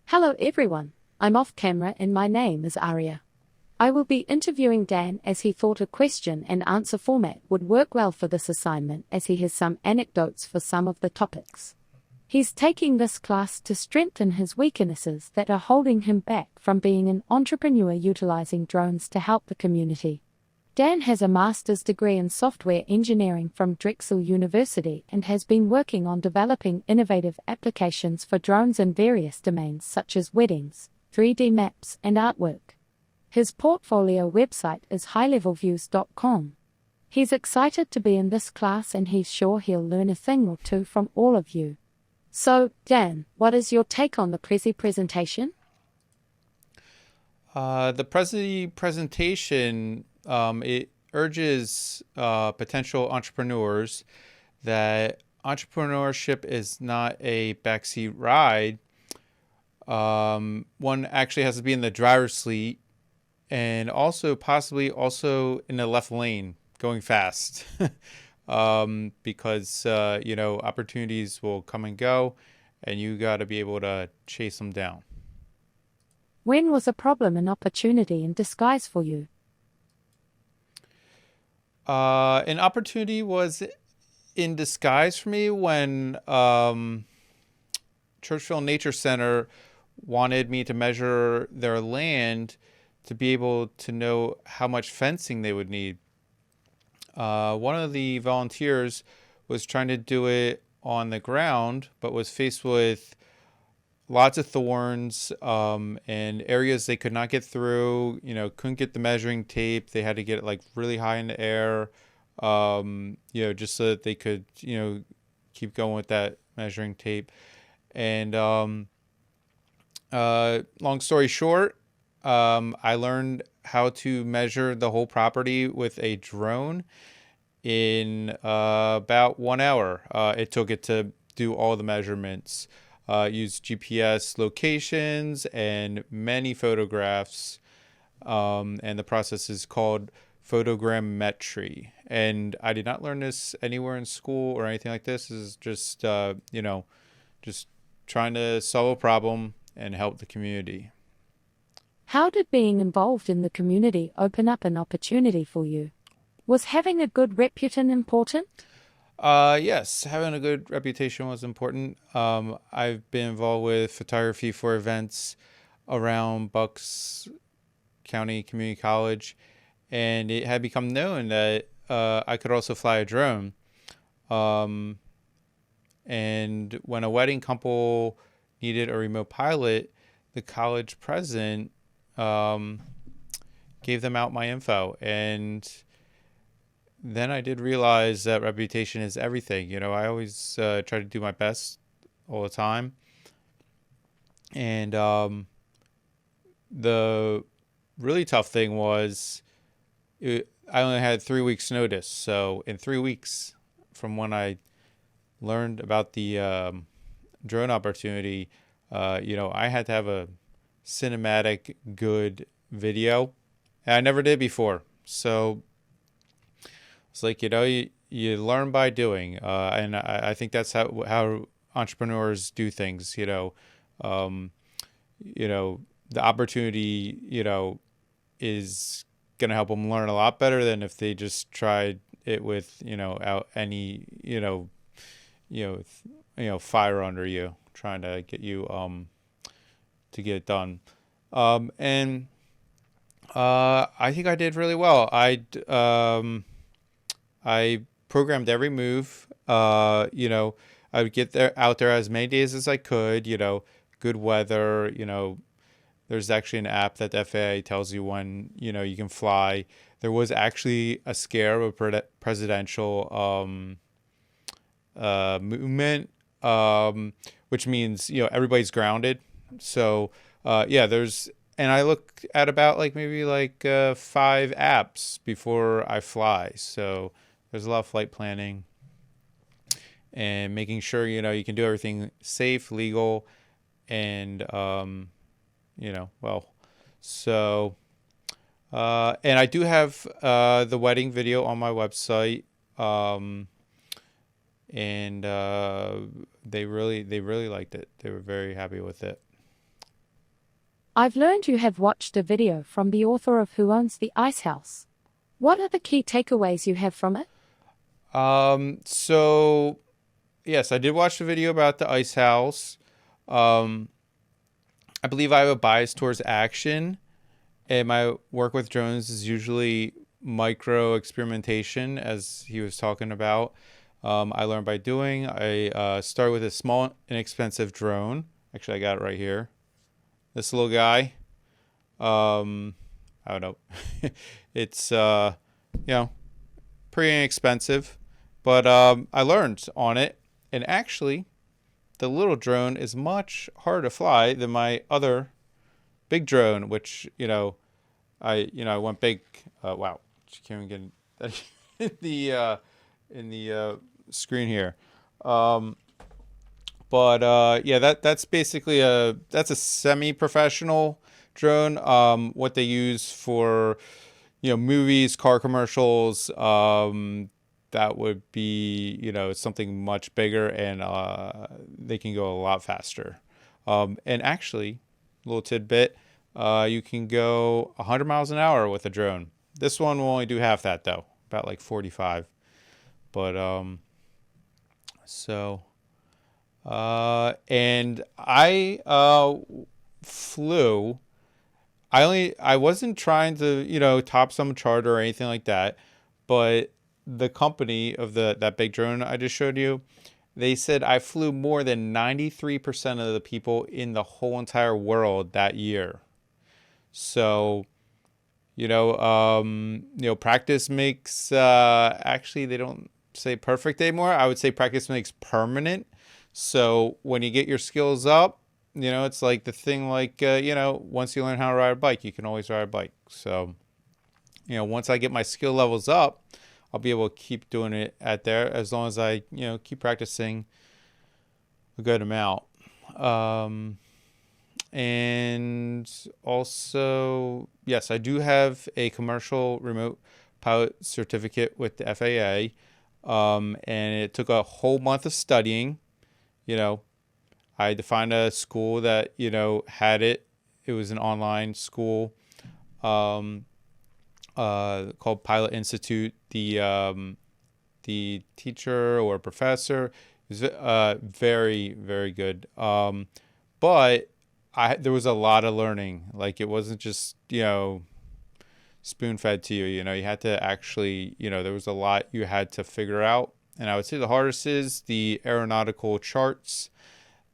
Hello everyone, I'm off camera and my name is Aria. I will be interviewing Dan as he thought a question and answer format would work well for this assignment as he has some anecdotes for some of the topics. He's taking this class to strengthen his weaknesses that are holding him back from being an entrepreneur utilizing drones to help the community. Dan has a master's degree in software engineering from Drexel University and has been working on developing innovative applications for drones in various domains such as weddings, 3D maps, and artwork. His portfolio website is highlevelviews.com. He's excited to be in this class and he's sure he'll learn a thing or two from all of you. So, Dan, what is your take on the Prezi presentation? The Prezi presentation, it urges potential entrepreneurs that entrepreneurship is not a backseat ride. One actually has to be in the driver's seat and also possibly also in the left lane going fast. Because opportunities will come and go and you got to be able to chase them down. When was a problem an opportunity in disguise for you? An opportunity was in disguise for me when Churchville Nature Center wanted me to measure their land to be able to know how much fencing they would need. One of the volunteers was trying to do it on the ground, but was faced with lots of thorns and areas they could not get through, couldn't get the measuring tape. They had to get it like really high in the air, just so that they could, keep going with that measuring tape. And long story short, I learned how to measure the whole property with a drone in about 1 hour. It took it to do all the measurements, use GPS locations and many photographs. And the process is called photogrammetry. And I did not learn this anywhere in school or anything like this. This is just, just trying to solve a problem and help the community. How did being involved in the community open up an opportunity for you? Was having a good reputation important? Yes, having a good reputation was important. I've been involved with photography for events around Bucks County Community College, and it had become known that I could also fly a drone. And when a wedding couple needed a remote pilot, the college president gave them out my info. And then I did realize that reputation is everything. I always try to do my best all the time. And the really tough thing was I only had 3 weeks notice. So in 3 weeks from when I learned about the drone opportunity, I had to have a cinematic good video, and I never did before. So it's like, you learn by doing, and I think that's how entrepreneurs do things. The opportunity is gonna help them learn a lot better than if they just tried it with out any fire under you, trying to get you to get it done. And I think I did really well. I programmed every move. I would get out there as many days as I could. Good weather. There's actually an app that the FAA tells you when you can fly. There was actually a scare of a presidential movement, which means everybody's grounded. So and I look at about maybe 5 apps before I fly. So there's a lot of flight planning and making sure you can do everything safe, legal, and So and I do have the wedding video on my website. And they really liked it. They were very happy with it. I've learned you have watched a video from the author of Who Owns the Ice House. What are the key takeaways you have from it? So yes, I did watch the video about the ice house. Um, I believe I have a bias towards action, and my work with drones is usually micro experimentation, as he was talking about. I learned by doing. I started with a small, inexpensive drone. Actually, I got it right here. This little guy. I don't know. It's pretty inexpensive, but I learned on it, and actually, the little drone is much harder to fly than my other big drone, which I went big. Wow, you can't even get that in the screen here. But yeah, that's basically that's a semi-professional drone. What they use for movies, car commercials. That would be something much bigger, and they can go a lot faster. And actually, little tidbit, you can go 100 miles an hour with a drone. This one will only do half that though, about like 45. But and I flew. I wasn't trying to top some chart or anything like that, but the company of that big drone I just showed you, they said I flew more than 93% of the people in the whole entire world that year. So, practice makes actually they don't say perfect anymore. I would say practice makes permanent. So when you get your skills up, it's like the thing like, once you learn how to ride a bike, you can always ride a bike. So, once I get my skill levels up, I'll be able to keep doing it at there as long as I, keep practicing a good amount. And also, yes, I do have a commercial remote pilot certificate with the FAA. And it took a whole month of studying. I had to find a school that, had it. It was an online school called Pilot Institute. The teacher or professor was very, very good. But there was a lot of learning. Like, it wasn't just, spoon fed to you. You had to actually, there was a lot you had to figure out. And I would say the hardest is the aeronautical charts.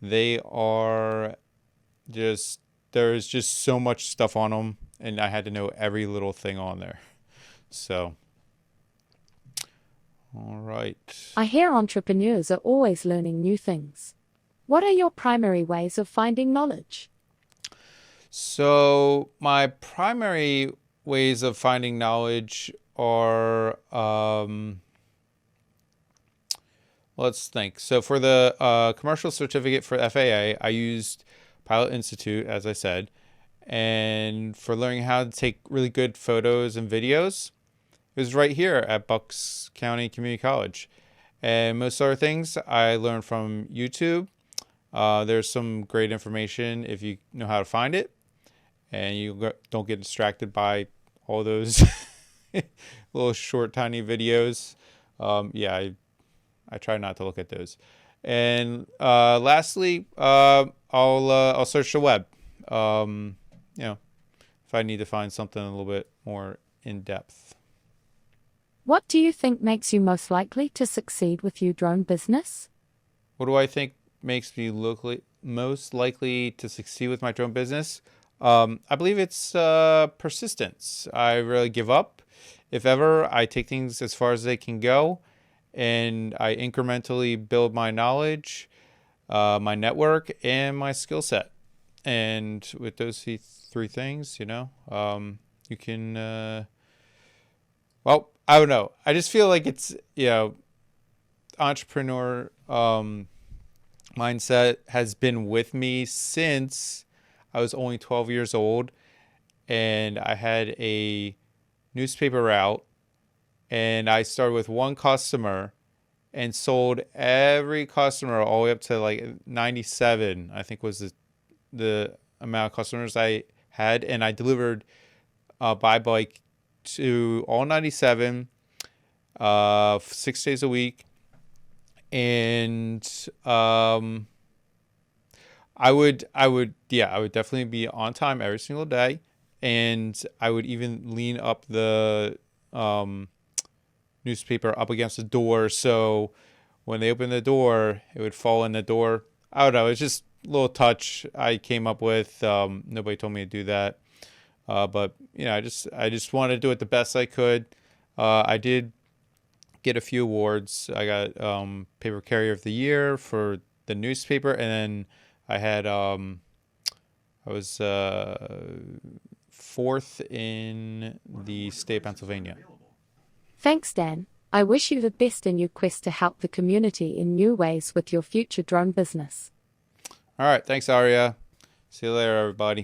They are there's just so much stuff on them, and I had to know every little thing on there. So, all right. I hear entrepreneurs are always learning new things. What are your primary ways of finding knowledge? So, my primary ways of finding knowledge are, let's think. So for the commercial certificate for FAA, I used Pilot Institute, as I said. And for learning how to take really good photos and videos, it was right here at Bucks County Community College. And most other things I learned from YouTube. There's some great information if you know how to find it, and you don't get distracted by all those little short, tiny videos. I try not to look at those. And lastly, I'll search the web. If I need to find something a little bit more in depth. What do you think makes you most likely to succeed with your drone business? What do I think makes me most likely to succeed with my drone business? I believe it's persistence. I really give up. If ever, I take things as far as they can go, and I incrementally build my knowledge, my network, and my skill set. And with those three things, you can, well, I don't know. I just feel like it's, entrepreneur mindset has been with me since I was only 12 years old, and I had a newspaper route, and I started with one customer and sold every customer all the way up to like 97, I think was the amount of customers I had, and I delivered by bike to all 97, 6 days a week. And I would definitely be on time every single day, and I would even lean up the newspaper up against the door, so when they opened the door, it would fall in the door. I don't know. It's just a little touch I came up with. Nobody told me to do that, but I just wanted to do it the best I could. I did get a few awards. I got Paper Carrier of the Year for the newspaper, and then I had I was fourth in the state of Pennsylvania. Thanks, Dan. I wish you the best in your quest to help the community in new ways with your future drone business. All right. Thanks, Aria. See you later, everybody.